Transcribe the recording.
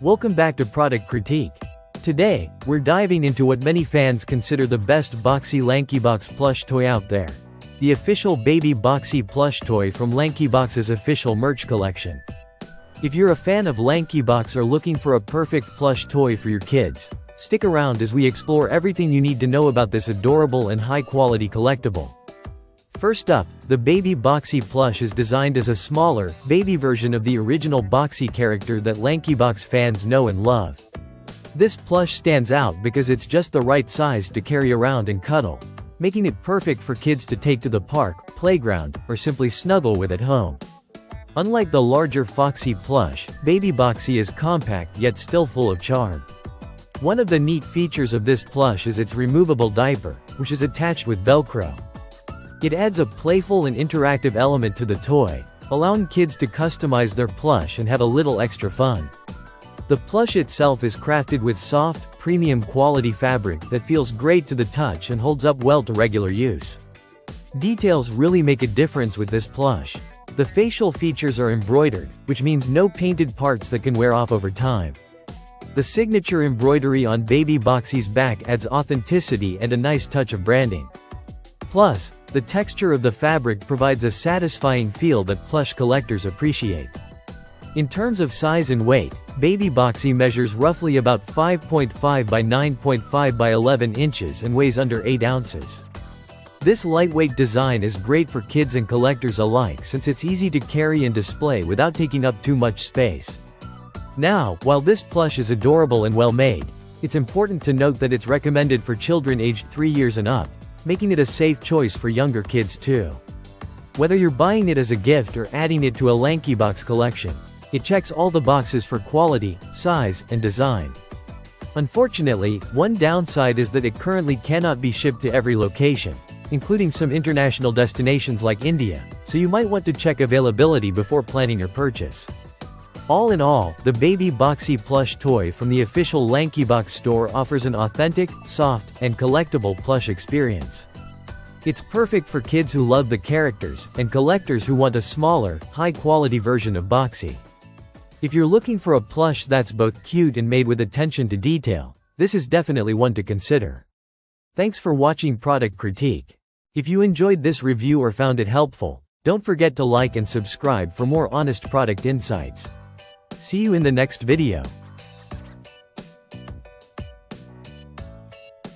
Welcome back to Product Critique. Today, we're diving into what many fans consider the best Boxy Lankybox plush toy out there. The official baby Boxy plush toy from Lankybox's official merch collection. If you're a fan of Lankybox or looking for a perfect plush toy for your kids, stick around as we explore everything you need to know about this adorable and high-quality collectible. First up, the baby Boxy plush is designed as a smaller, baby version of the original Boxy character that Lankybox fans know and love. This plush stands out because it's just the right size to carry around and cuddle, making it perfect for kids to take to the park, playground, or simply snuggle with at home. Unlike the larger Foxy plush, baby Boxy is compact yet still full of charm. One of the neat features of this plush is its removable diaper, which is attached with Velcro. It adds a playful and interactive element to the toy, allowing kids to customize their plush and have a little extra fun. The plush itself is crafted with soft, premium quality fabric that feels great to the touch and holds up well to regular use. Details really make a difference with this plush. The facial features are embroidered, which means no painted parts that can wear off over time. The signature embroidery on baby Boxy's back adds authenticity and a nice touch of branding. Plus, the texture of the fabric provides a satisfying feel that plush collectors appreciate. In terms of size and weight, baby Boxy measures roughly about 5.5 by 9.5 by 11 inches and weighs under 8 ounces. This lightweight design is great for kids and collectors alike since it's easy to carry and display without taking up too much space. Now, while this plush is adorable and well made, it's important to note that it's recommended for children aged 3 years and up, making it a safe choice for younger kids too. Whether you're buying it as a gift or adding it to a Lankybox collection, it checks all the boxes for quality, size, and design. Unfortunately, one downside is that it currently cannot be shipped to every location, including some international destinations like India, so you might want to check availability before planning your purchase. All in all, the baby Boxy plush toy from the official Lankybox store offers an authentic, soft, and collectible plush experience. It's perfect for kids who love the characters, and collectors who want a smaller, high-quality version of Boxy. If you're looking for a plush that's both cute and made with attention to detail, this is definitely one to consider. Thanks for watching Product Critique. If you enjoyed this review or found it helpful, don't forget to like and subscribe for more honest product insights. See you in the next video.